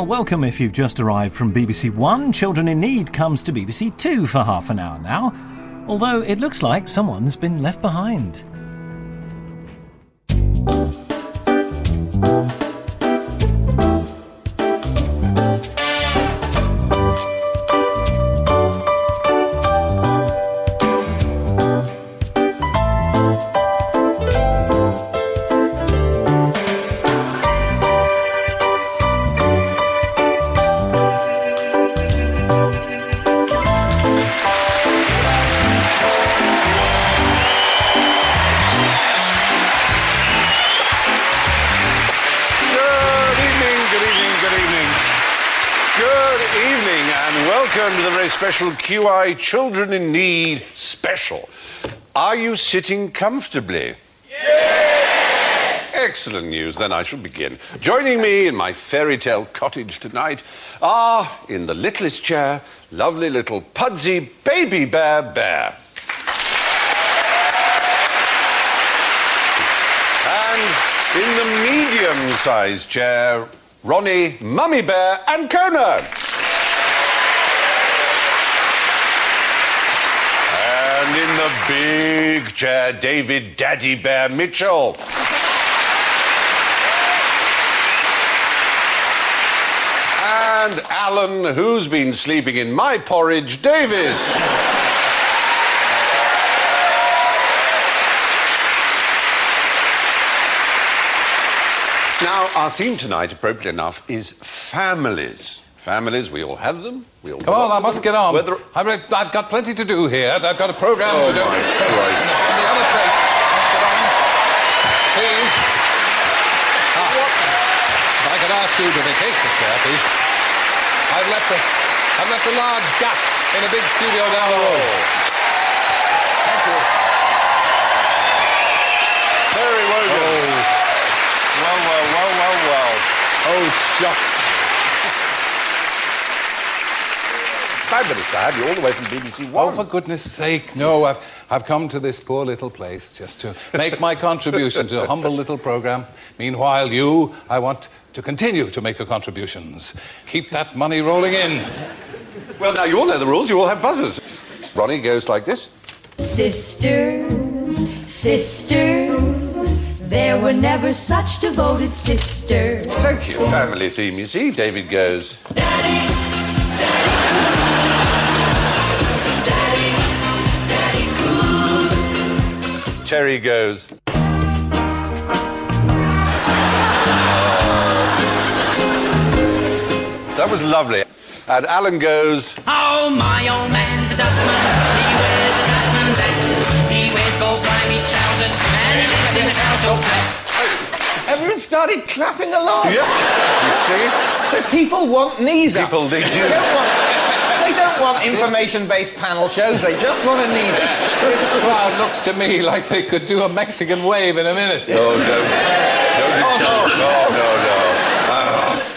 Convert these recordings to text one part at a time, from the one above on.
Well, welcome if you've just arrived from BBC One. Children in Need comes to BBC Two for half an hour now, although it looks like someone's been left behind. Welcome to the very special QI Children in Need special. Are you sitting comfortably? Yes! Excellent news, then I shall begin. Joining me in my fairy tale cottage tonight are, in the littlest chair, lovely little Pudsey Baby Bear Bear. And in the medium-sized chair, Ronnie, Mummy Bear and Kona. And in the big chair, David Daddy Bear Mitchell. And Alan, who's been sleeping in my porridge, Davis. Now, our theme tonight, appropriately enough, is families. Families, we all have them. We all Come on, I must get on. I've got plenty to do here. I've got a programme to do. Oh, my Christ. The other place. Get on. Please. If I could ask you to vacate the chair, please. I've left a large gap in a big studio down the road. Thank you. Very well done. Well. Oh, shucks. Fabulous to have you all the way from BBC One. Oh, for goodness sake, no. I've come to this poor little place just to make my contribution to a humble little programme. Meanwhile, I want to continue to make your contributions. Keep that money rolling in. Well, now you all know the rules. You all have buzzers. Ronnie goes like this. Sisters, sisters, there were never such devoted sisters. Thank you. Family theme, you see. David goes. Daddy, Daddy cool. Terry goes. That was lovely. And Alan goes. Oh, my old man's a dustman. He wears a dustman's hat. He wears gold grimy trousers and he lives in a council flat. Everyone started clapping along. Yeah, you see? But people want knees ups. People, they do. They don't want information-based panel shows. They just want a knees up. This crowd looks to me like they could do a Mexican wave in a minute. No.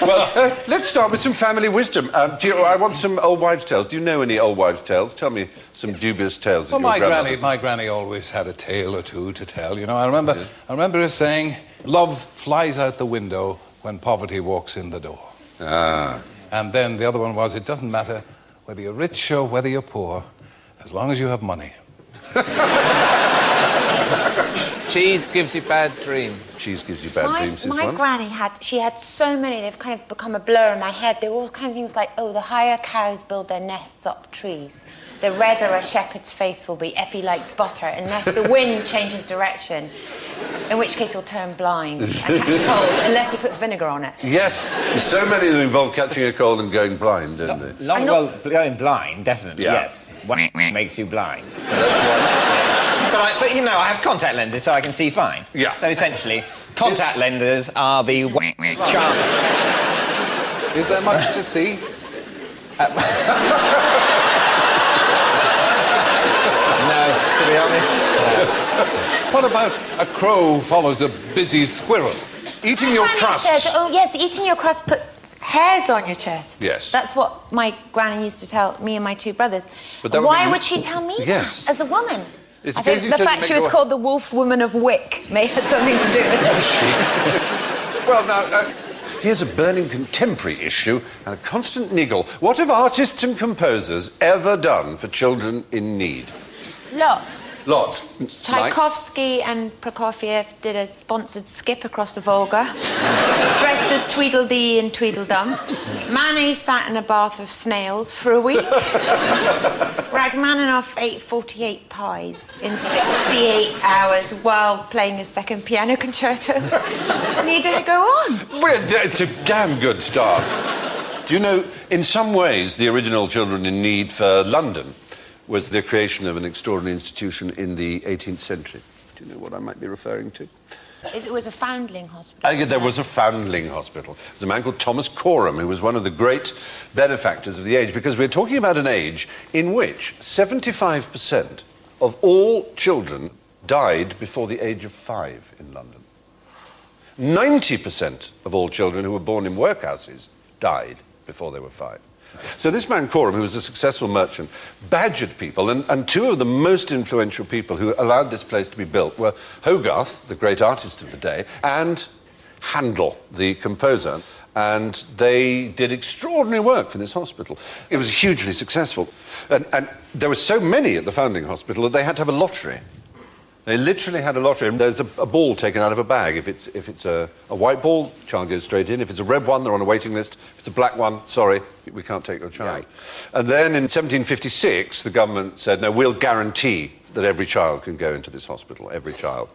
Well, let's start with some family wisdom. I want some old wives' tales. Do you know any old wives' tales? Tell me some dubious tales of your grandmothers. My granny always had a tale or two to tell. You know, I remember her saying, "Love flies out the window when poverty walks in the door." Ah. And then the other one was, "It doesn't matter whether you're rich or whether you're poor, as long as you have money." Cheese gives you bad dreams. Cheese gives you bad dreams, is my one. granny she had so many, they've kind of become a blur in my head. They were all kind of things like, the higher cows build their nests up trees. The redder a shepherd's face will be, Effie likes butter, unless the wind changes direction, in which case he'll turn blind and catch a cold, unless he puts vinegar on it. Yes, there's so many that involve catching a cold and going blind, don't they? Going blind, definitely, Yeah. yes. What makes you blind? That's one. But, I have contact lenses so I can see fine. Yeah. So essentially, contact lenses are the charter. Is there much to see? No, to be honest. No. What about a crow follows a busy squirrel? Eating your crust. Says, eating your crust puts hairs on your chest. Yes. That's what my granny used to tell me and my two brothers. But that Why would be would she tell me Yes. that as a woman? It's I think occasionally the said to fact make she was your- called the Wolf Woman of Wick may have something to do with it. Well, now, Here's a burning contemporary issue and a constant niggle. What have artists and composers ever done for children in need? Lots. Lots. Like? Tchaikovsky and Prokofiev did a sponsored skip across the Volga, dressed as Tweedledee and Tweedledum. Manet sat in a bath of snails for a week. Rachmaninoff ate 48 pies in 68 hours while playing his second piano concerto. Need it to go on? Well, it's a damn good start. Do you know, in some ways, the original Children in Need for London was the creation of an extraordinary institution in the 18th century. Do you know what I might be referring to? It was a foundling hospital. There was a foundling hospital. There's a man called Thomas Coram, who was one of the great benefactors of the age, because we're talking about an age in which 75% of all children died before the age of 5 in London. 90% of all children who were born in workhouses died before they were 5. So this man Coram, who was a successful merchant, badgered people, and two of the most influential people who allowed this place to be built were Hogarth, the great artist of the day, and Handel, the composer. And they did extraordinary work for this hospital. It was hugely successful. And there were so many at the founding hospital that they had to have a lottery. They literally had a lottery, and there's a ball taken out of a bag. If it's a white ball, the child goes straight in. If it's a red one, they're on a waiting list. If it's a black one, sorry, we can't take your child. Yeah. And then in 1756, the government said, no, we'll guarantee that every child can go into this hospital, every child.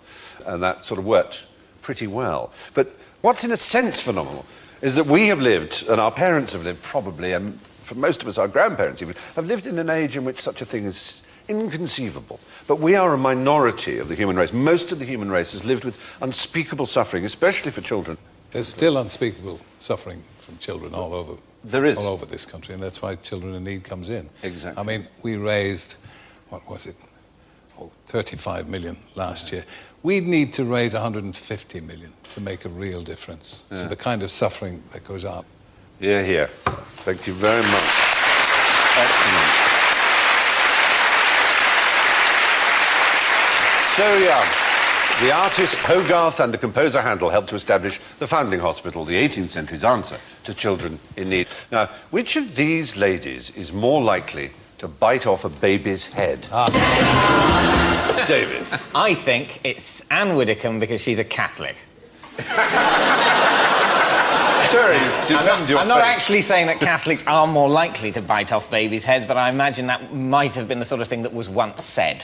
And that sort of worked pretty well. But what's in a sense phenomenal is that we have lived, and our parents have lived probably, and for most of us, our grandparents even, have lived in an age in which such a thing is inconceivable. But we are a minority of the human race. Most of the human race has lived with unspeakable suffering, especially for children. There's still unspeakable suffering from children all over. There is. All over this country, and that's why Children in Need comes in. Exactly. I mean, we raised, what was it? 35 million last year. We'd need to raise 150 million to make a real difference to the kind of suffering that goes up. Yeah, here. Thank you very much. Excellent. So, yeah, the artist Hogarth and the composer Handel helped to establish the founding hospital, the 18th century's answer to children in need. Now, which of these ladies is more likely to bite off a baby's head? David. I think it's Anne Widdecombe because she's a Catholic. Sorry, defend your I'm not faith. actually saying that Catholics are more likely to bite off babies' heads, but I imagine that might have been the sort of thing that was once said.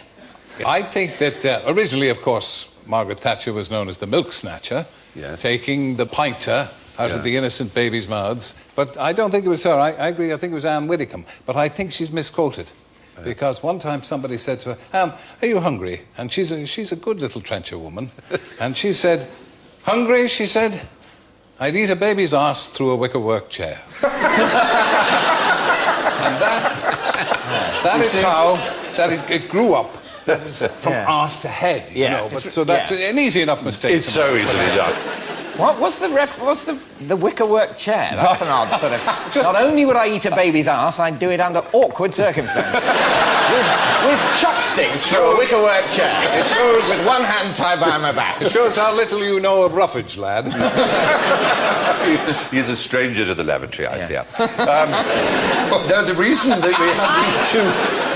I think that originally, of course, Margaret Thatcher was known as the milk snatcher, yes, taking the pinter out of the innocent babies' mouths. But I don't think it was her. I agree, I think it was Anne Widdecombe. But I think she's misquoted. Because one time somebody said to her, are you hungry? And she's a good little trencher woman. And she said, hungry? She said, I'd eat a baby's arse through a wickerwork chair. And it grew up. That is from arse to head, you know. But, so that's an easy enough mistake. It's so easily done. What's the wickerwork chair? That's an odd sort of... Not only would I eat a baby's arse, I'd do it under awkward circumstances. with chopsticks through a wickerwork chair. It shows... With one hand tied behind my back. It shows how little you know of roughage, lad. He's a stranger to the lavatory, I fear. No, the reason that we have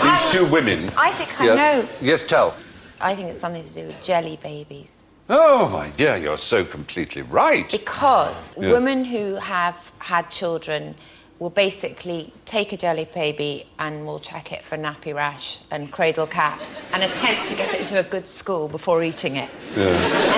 these two women... I think I know. Yes, tell. I think it's something to do with jelly babies. Oh, my dear, you're so completely right. Because women who have had children will basically take a jelly baby and will check it for nappy rash and cradle cap and attempt to get it into a good school before eating it. Yeah.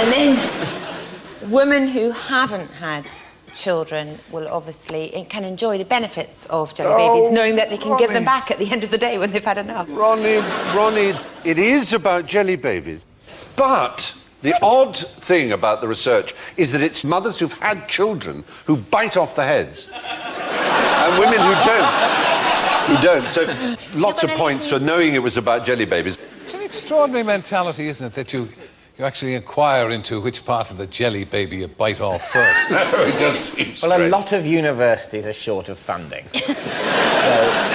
And then women who haven't had children will obviously can enjoy the benefits of jelly babies, knowing that they can give them back at the end of the day when they've had enough. Ronnie, it is about jelly babies. But the odd thing about the research is that it's mothers who've had children who bite off the heads. And women who don't. So lots of points for knowing it was about jelly babies. It's an extraordinary mentality, isn't it, that you actually inquire into which part of the jelly baby you bite off first. No, it does seem strange. Well, a lot of universities are short of funding. So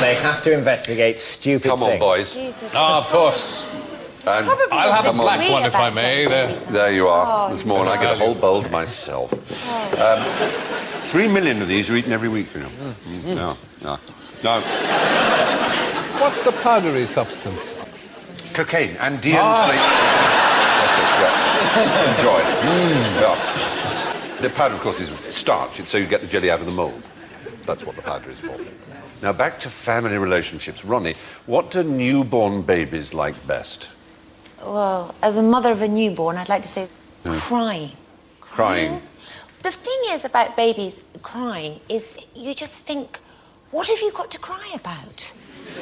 they have to investigate stupid things. Come on, boys. Jesus. Of course. And I'll have a black one if I may. There you are. This morning I get a whole bowl to myself. 3 million of these are eaten every week, you know. No. What's the powdery substance? Cocaine and DNA. That's it, yeah. Enjoy. Yeah. The powder, of course, is starch. It's so you get the jelly out of the mould. That's what the powder is for. Now, back to family relationships. Ronnie, what do newborn babies like best? Well, as a mother of a newborn, I'd like to say crying. Crying. The thing is about babies crying is you just think, what have you got to cry about?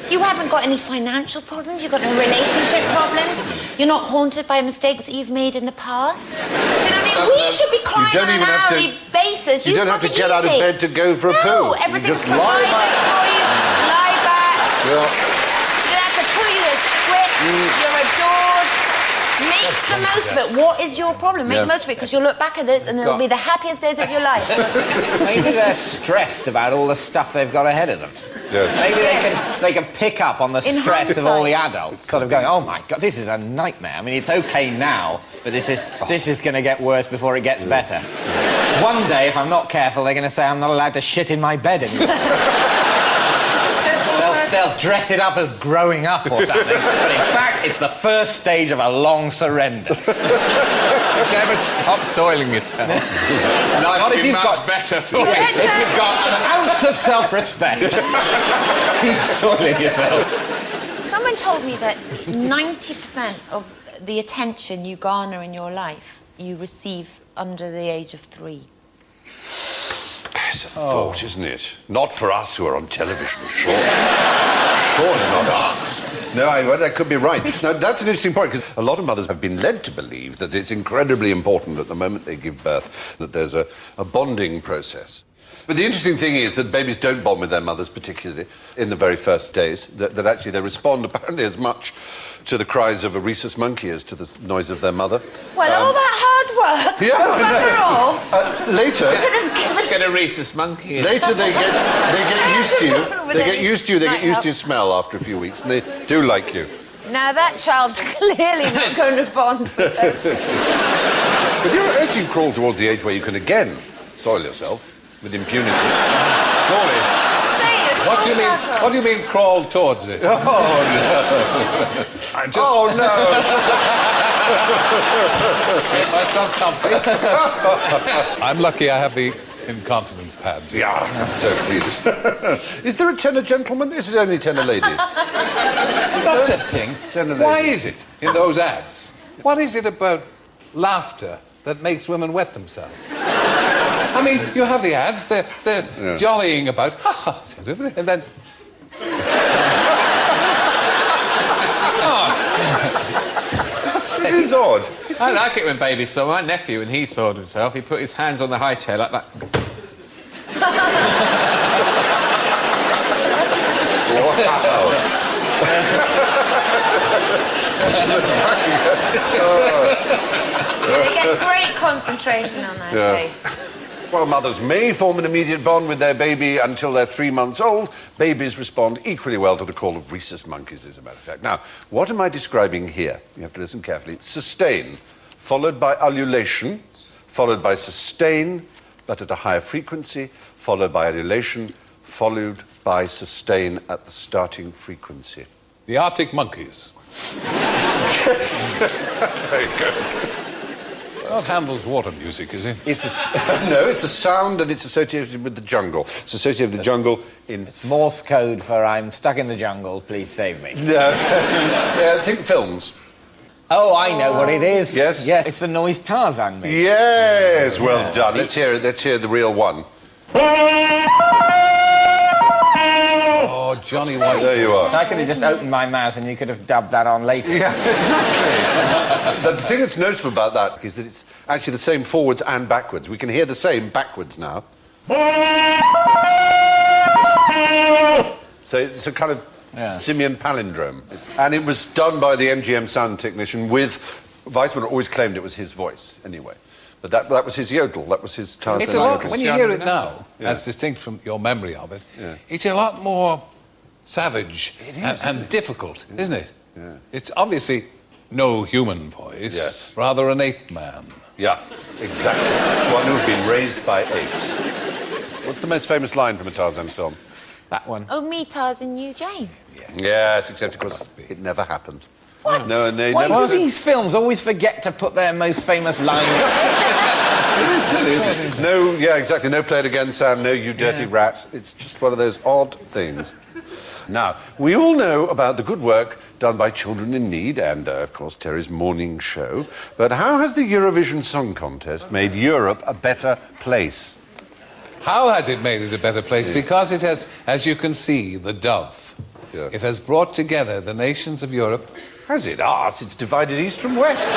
You haven't got any financial problems, you've got no relationship problems, you're not haunted by mistakes that you've made in the past. Do you know what I mean? We should be crying on an hourly basis. You don't have to get out of bed to go for a poo. No, everything's just lie back. for you. Lie back. Yeah. You don't have to poo, you're squirt, you're adored. Make the most of it. What is your problem? Make the most of it, because you'll look back at this and it'll be the happiest days of your life. Maybe they're stressed about all the stuff they've got ahead of them. Yes. Maybe they can pick up on the In stress of all the hindsight. adults, sort of going, oh my God, this is a nightmare. I mean, it's okay now, but this is going to get worse before it gets better. One day, if I'm not careful, they're going to say I'm not allowed to shit in my bed anymore. They'll dress it up as growing up or something, but in fact, it's the first stage of a long surrender. You never stop soiling yourself. Not if you've got better for If you've got an ounce of self-respect, keep soiling yourself. Someone told me that 90% of the attention you garner in your life, you receive under the age of 3. It's a thought, isn't it? Not for us who are on television, surely. Surely not us. No, that could be right. Now, that's an interesting point, because a lot of mothers have been led to believe that it's incredibly important at the moment they give birth, that there's a bonding process. But the interesting thing is that babies don't bond with their mothers, particularly in the very first days, that actually they respond apparently as much to the cries of a rhesus monkey as to the noise of their mother. Well, all that hard work, Later... Get a rhesus monkey. Later they get used to you. They get used to you, they get used to your smell after a few weeks, and they do like you. Now that child's clearly not going to bond with them. But you're as you crawl towards the age where you can again soil yourself with impunity. Surely. What do you mean crawl towards it? Oh, no. Oh, Make myself comfy. I'm lucky I have the incontinence pads. Yeah, I'm so pleased. Is there a tenor gentleman? Is it only tenor ladies? That's a thing. Why is it in those ads? What is it about laughter that makes women wet themselves? I mean, you have the ads, they're jollying about, and then... It is odd. I like it when babies soil. My nephew, when he soiled himself, he put his hands on the high chair like that. They get great concentration on their face. While mothers may form an immediate bond with their baby until they're 3 months old, babies respond equally well to the call of rhesus monkeys, as a matter of fact. Now, what am I describing here? You have to listen carefully. Sustain, followed by ululation, followed by sustain, but at a higher frequency, followed by ululation, followed by sustain at the starting frequency. The Arctic monkeys. Very good. Not Handel's water music, is it? No, it's a sound and it's associated with the jungle. It's associated with the jungle in... It's Morse code for I'm stuck in the jungle, please save me. No. Think films. Oh, I know what it is. Yes? Yes, it's the noise Tarzan makes. Yes, well done. Let's hear it. Let's hear the real one. Oh, Johnny White. There you are. So I could have just opened my mouth and you could have dubbed that on later. Yeah, exactly. The thing that's noticeable about that is that it's actually the same forwards and backwards. We can hear the same backwards now. So it's a kind of simian palindrome. And it was done by the MGM sound technician with... Weissman always claimed it was his voice, anyway. But that was his yodel. That was his Tarzan It's a lot, yodel. when you hear it now, as distinct from your memory of it, it's a lot more savage and difficult, isn't it? Yeah. It's obviously no human voice, rather an ape man. Yeah, exactly. One who'd been raised by apes. What's the most famous line from a Tarzan film? That one. Oh, me, Tarzan, you, Jane. Yes, except, of course, it never happened. What? No, and they Why never... do these films always forget to put their most famous line? It is silly, isn't it? No, yeah, exactly. No play it again, Sam. No, you dirty rat. It's just one of those odd things. Now, we all know about the good work done by Children in Need and, of course, Terry's morning show. But how has the Eurovision Song Contest made Europe a better place? How has it made it a better place? Because it has, as you can see, the dove. Yeah. It has brought together the nations of Europe. Has it? It's divided east from west.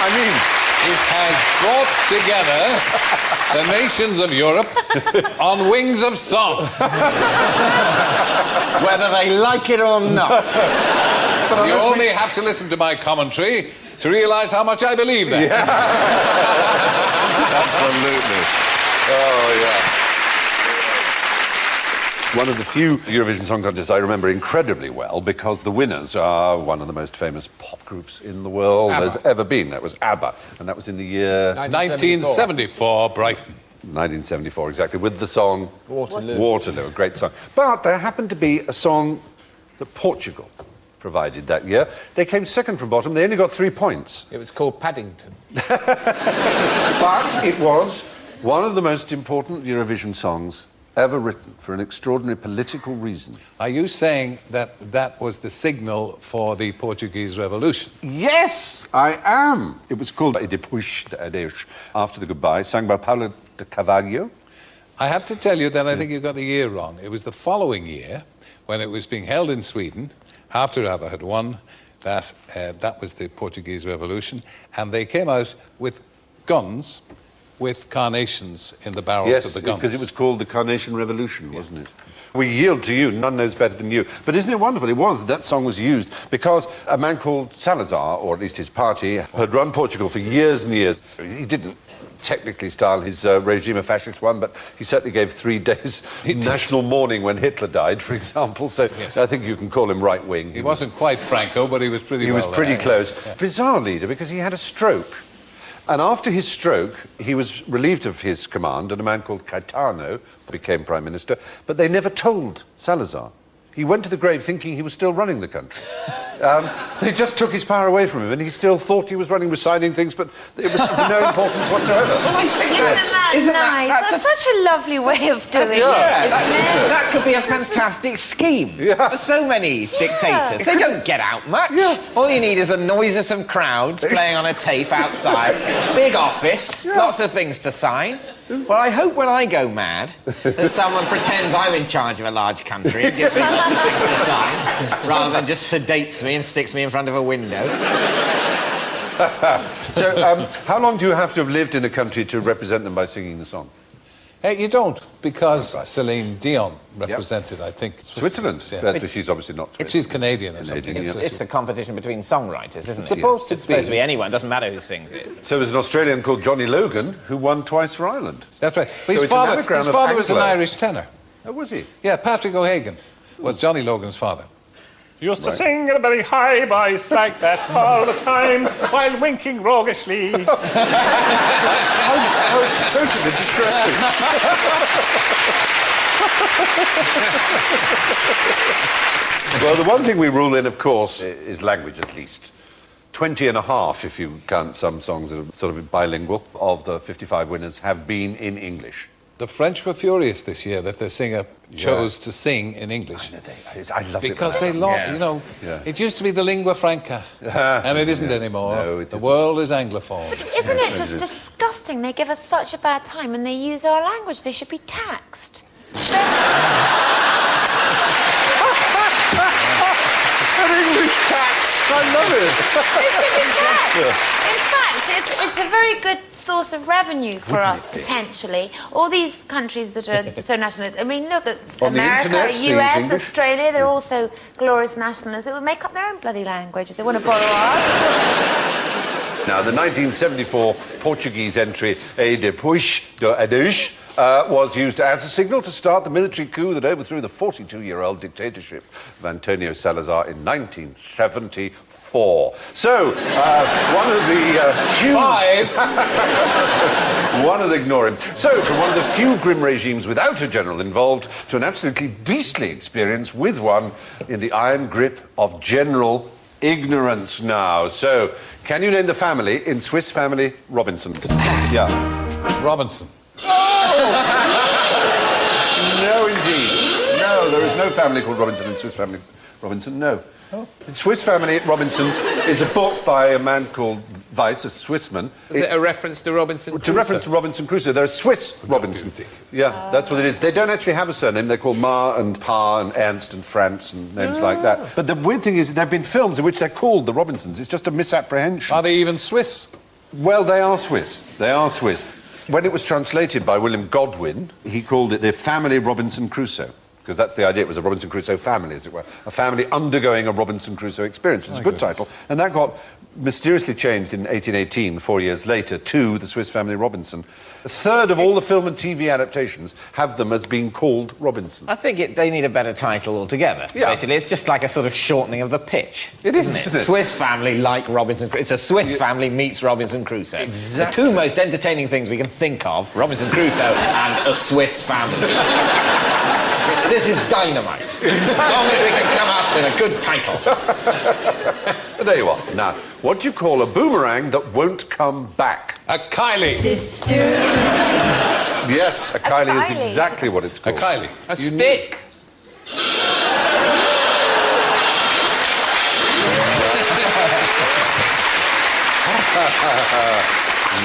I mean, it has brought together the nations of Europe on wings of song. Whether they like it or not. You only have to listen to my commentary to realise how much I believe that. Yeah. Absolutely. Oh, yeah. One of the few Eurovision Song Contests I remember incredibly well because the winners are one of the most famous pop groups in the world there's ever been. That was ABBA, and that was in the year... 1974, Brighton. 1974, exactly, with the song... Waterloo. A great song. But there happened to be a song that Portugal provided that year. They came second from bottom. They only got 3 points. It was called Paddington. But it was one of the most important Eurovision songs ever written for an extraordinary political reason. Are you saying that that was the signal for the Portuguese Revolution? Yes, I am. It was called E Depois de Adeus, After the Goodbye, sung by Paulo de Carvalho. I have to tell you that I think you got the year wrong. It was the following year, when it was being held in Sweden, after ABBA had won, that was the Portuguese Revolution, and they came out with guns with carnations in the barrels of the guns. Yes, because it was called the Carnation Revolution, wasn't it? We yield to you, none knows better than you. But isn't it wonderful? It was, that song was used because a man called Salazar, or at least his party, had run Portugal for years and years. He didn't technically style his regime a fascist one, but he certainly gave 3 days national mourning when Hitler died, for example, so yes. I think you can call him right-wing. He wasn't quite Franco, but he was pretty He well was pretty there. close. Yeah. Bizarre leader, because he had a stroke. And after his stroke, he was relieved of his command, and a man called Caetano became prime minister, but they never told Salazar. He went to the grave thinking he was still running the country. They just took his power away from him, and he still thought he was running, was signing things, but it was of no importance whatsoever. Isn't that nice? That's such a lovely way of doing it. That could be a fantastic scheme for so many dictators. They don't get out much. All you need is a noise of some crowds playing on a tape outside, big office, lots of things to sign. Well, I hope when I go mad that someone pretends I'm in charge of a large country and gives me lots of things to sign, rather than just sedates me and sticks me in front of a window. So, how long do you have to have lived in a country to represent them by singing the song? You don't, because Celine Dion represented, I think, Switzerland. Yeah. But she's obviously not Swiss. She's Canadian or something. Canadian, It's the competition between songwriters, isn't it? It's supposed to It's supposed to be anyone, doesn't matter who sings it. So there's an Australian called Johnny Logan who won twice for Ireland. That's right. But So his it's an father anagram of was an Anglo. Irish tenor. Oh, was he? Yeah, Patrick O'Hagan was Johnny Logan's father. He used to sing in a very high voice like that all the time while winking roguishly. How totally distressing. Well, the one thing we rule in, of course, is language, at least. 20 and a half, if you count some songs that are sort of bilingual, of the 55 winners have been in English. The French were furious this year that their singer chose to sing in English. I love it. Because they you know, it used to be the lingua franca, and it isn't anymore. No, the world is anglophone. But isn't it just disgusting? They give us such a bad time and they use our language. They should be taxed. An English tax! I love it! They should be taxed. In fact, it's a very good source of revenue for us, potentially. All these countries that are so nationalist. I mean, look at On the America, internet, US, English. Australia, they're also glorious nationalists. It would make up their own bloody language if they want to borrow ours. Now, the 1974 Portuguese entry, E Depois de Adeus, was used as a signal to start the military coup that overthrew the 42-year-old dictatorship of Antonio Salazar in 1974. 4. So, one of the few... 5? One of the... Ignore him. So, from one of the few grim regimes without a general involved to an absolutely beastly experience with one in the iron grip of general ignorance now. So, can you name the family in Swiss Family Robinsons? Yeah. Robinson. No, indeed. No, there is no family called Robinson in Swiss Family Robinson, no. In Swiss Family Robinson is a book by a man called Weiss, a Swissman. Is it a reference to Robinson Crusoe? To reference to Robinson Crusoe. They're a Swiss Robinson. Yeah, that's what it is. They don't actually have a surname. They're called Ma and Pa and Ernst and Franz and names like that. But the weird thing is there have been films in which they're called the Robinsons. It's just a misapprehension. Are they even Swiss? Well, they are Swiss. They are Swiss. When it was translated by William Godwin, he called it the Family Robinson Crusoe. Because that's the idea. It was a Robinson Crusoe family, as it were. A family undergoing a Robinson Crusoe experience. It's a good title. And that got mysteriously changed in 1818, 4 years later, to the Swiss Family Robinson. A third of all the film and TV adaptations have them as being called Robinson. I think they need a better title altogether. Yeah. Basically, it's just like a sort of shortening of the pitch. It is, isn't it? isn't it? Swiss Family like Robinson Crusoe. It's a Swiss family meets Robinson Crusoe. Exactly. The two most entertaining things we can think of, Robinson Crusoe and a Swiss family. This is dynamite. As long as we can come up with a good title. There you are. Now, what do you call a boomerang that won't come back? A Kylie. Sisters. Yes, a Kylie is Kylie. exactly what it's A called. Kylie. A stick.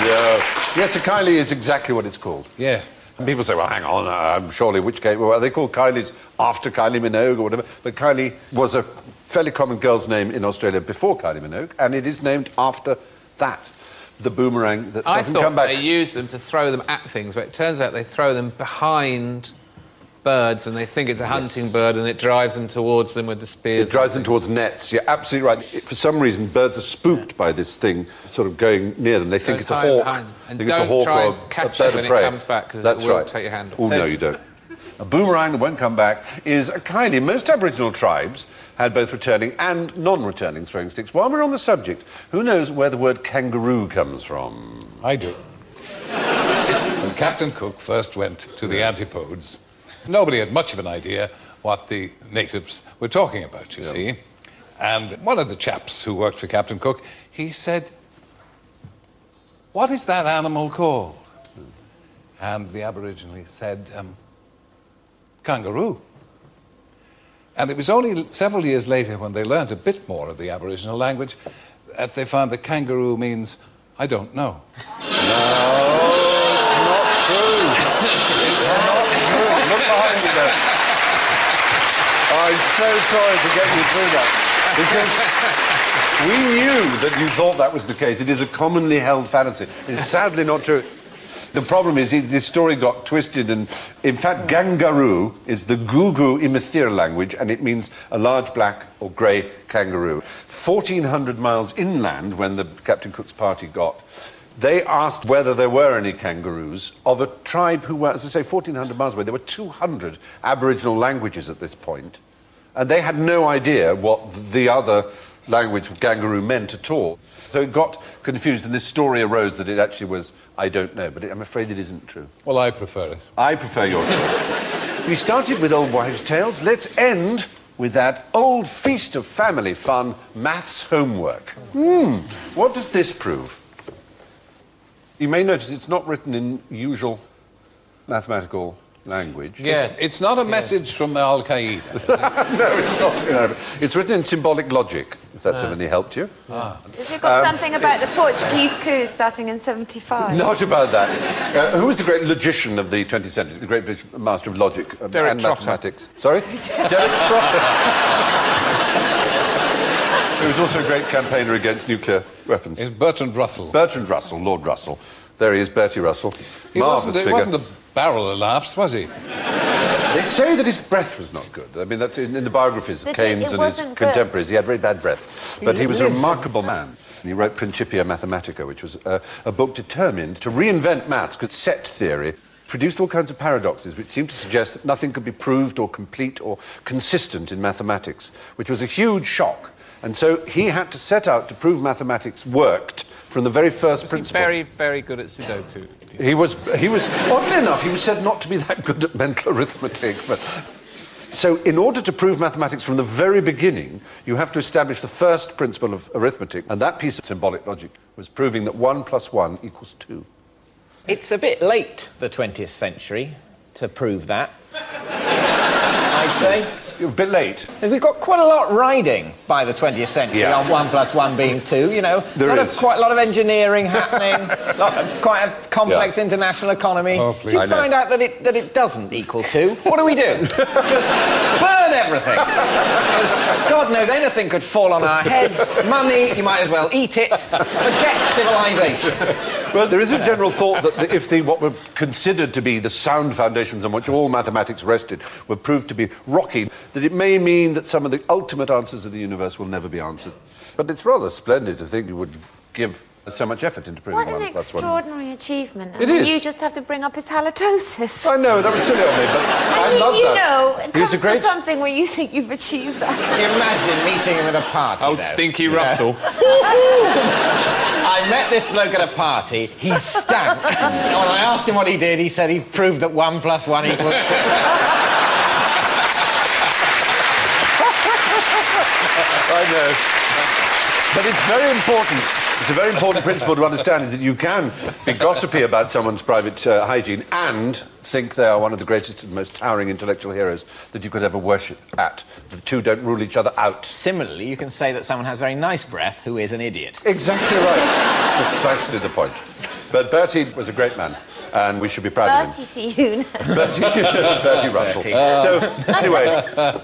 No. Yes, a Kylie is exactly what it's called. Yeah. And people say, well, hang on, surely which Kylie? Well, are they called Kylies after Kylie Minogue or whatever? But Kylie was a fairly common girl's name in Australia before Kylie Minogue, and it is named after that. The boomerang that I doesn't thought come back. they used them to throw them at things, but it turns out they throw them behind birds and they think it's a hunting bird and it drives them towards them with the spears. It drives them towards nets. You're absolutely right. For some reason, birds are spooked by this thing sort of going near them. They think it's a hawk. And They think it's a don't hawk try or and catch a bird it when of prey. it comes back because That's it will right. take your hand off. Oh, no, you don't. A boomerang that won't come back is a Kylie. Most Aboriginal tribes had both returning and non-returning throwing sticks. While we're on the subject, who knows where the word kangaroo comes from? I do. When Captain Cook first went to the Antipodes, nobody had much of an idea what the natives were talking about, you see. And one of the chaps who worked for Captain Cook, he said, "What is that animal called?" And the Aboriginal said, "Kangaroo." And it was only several years later when they learned a bit more of the Aboriginal language that they found that kangaroo means, "I don't know." Look behind you there. I'm so sorry to get you through that. Because we knew that you thought that was the case. It is a commonly held fantasy. It's sadly not true. The problem is this story got twisted and, in fact, kangaroo is the Gugu Imithir language and it means a large black or grey kangaroo. 1,400 miles inland, when the Captain Cook's party got, they asked whether there were any kangaroos of a tribe who were, as I say, 1,400 miles away. There were 200 Aboriginal languages at this point, and they had no idea what the other language kangaroo meant at all. So it got confused, and this story arose that it actually was, I don't know, but I'm afraid it isn't true. Well, I prefer it. I prefer yours. We started with old wives' tales. Let's end with that old feast of family fun, maths homework. What does this prove? You may notice it's not written in usual mathematical language. Yes. It's not a message from Al Qaeda. No, it's not. You know, it's written in symbolic logic, if that's of any help to you. Has it got something about the Portuguese coup starting in 75? Not about that. Who was the great logician of the 20th century, the great British master of logic Derek and Trotter. mathematics? Sorry? Derek Trotter. He was also a great campaigner against nuclear weapons. It's Bertrand Russell. Bertrand Russell, Lord Russell. There he is, Bertie Russell. He Marvellous wasn't, figure. it wasn't a barrel of laughs, was he? They say that his breath was not good. I mean, that's in the biographies of That Keynes it and his wasn't good. contemporaries. He had very bad breath. But he was a remarkable man. And he wrote Principia Mathematica, which was a book determined to reinvent maths, because set theory produced all kinds of paradoxes which seemed to suggest that nothing could be proved or complete or consistent in mathematics, which was a huge shock. And so he had to set out to prove mathematics worked from the very first principle. Very, very good at Sudoku. He was, oddly enough, he was said not to be that good at mental arithmetic. But so in order to prove mathematics from the very beginning, you have to establish the first principle of arithmetic, and that piece of symbolic logic was proving that 1 + 1 = 2. It's a bit late, the 20th century, to prove that, I'd say. You're a bit late. We've got quite a lot riding by the 20th century on 1 + 1 being 2, you know. Quite a lot of engineering happening, quite a complex international economy. Oh, please. If you find out that it doesn't equal 2, what do? Just burn everything. Because God knows anything could fall on our heads. Money, you might as well eat it. Forget civilization. Well, there is a general thought that if what were considered to be the sound foundations on which all mathematics rested were proved to be rocky, that it may mean that some of the ultimate answers of the universe will never be answered. But it's rather splendid to think you would give so much effort into proving What 1 an + 1. extraordinary achievement. It is. You just have to bring up his halitosis. I know, that was silly of me, but I love that. You know, it He's comes to something where you think you've achieved that. Can you imagine meeting him at a party? Old though? Stinky Russell. I met this bloke at a party, he stank. And when I asked him what he did, he said he proved that 1 + 1 = 2. I know. But it's very important. It's a very important principle to understand, is that you can be gossipy about someone's private hygiene and think they are one of the greatest and most towering intellectual heroes that you could ever worship at. The two don't rule each other out. Similarly, you can say that someone has very nice breath who is an idiot. Exactly right. Precisely the point. But Bertie was a great man, and we should be proud of him. Bertie to you. Bertie Russell. So, anyway,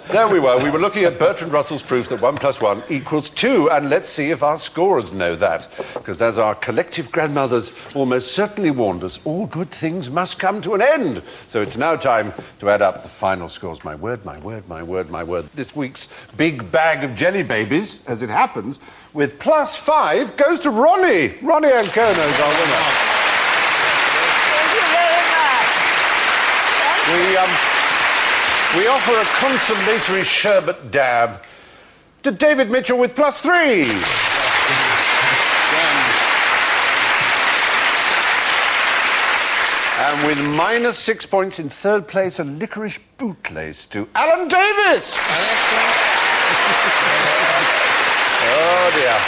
there we were. We were looking at Bertrand Russell's proof that 1 + 1 = 2, and let's see if our scorers know that. Because as our collective grandmothers almost certainly warned us, all good things must come to an end. So it's now time to add up the final scores. My word, my word, my word, my word. This week's big bag of jelly babies, as it happens, with +5 goes to Ronnie. Ronnie Ancona is our winner. We offer a consolatory sherbet dab to David Mitchell with +3. And with -6 points in third place, a licorice bootlace to Alan Davis. Oh dear.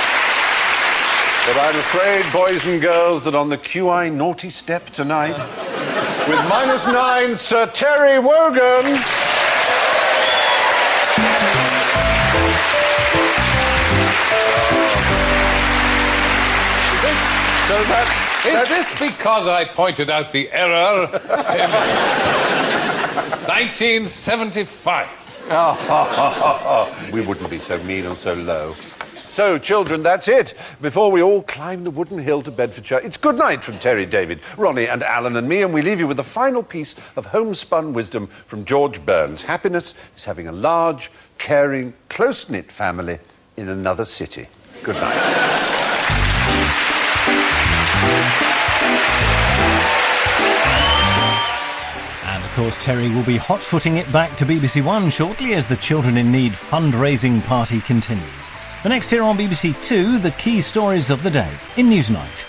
But I'm afraid, boys and girls, that on the QI naughty step tonight, with -9, Sir Terry Wogan. Is this because I pointed out the error in 1975? We wouldn't be so mean or so low. So, children, that's it. Before we all climb the wooden hill to Bedfordshire, it's good night from Terry, David, Ronnie and Alan and me, and we leave you with the final piece of homespun wisdom from George Burns. Happiness is having a large, caring, close-knit family in another city. Good night. And of course, Terry will be hot-footing it back to BBC One shortly as the Children in Need fundraising party continues. But next here on BBC Two, the key stories of the day in Newsnight.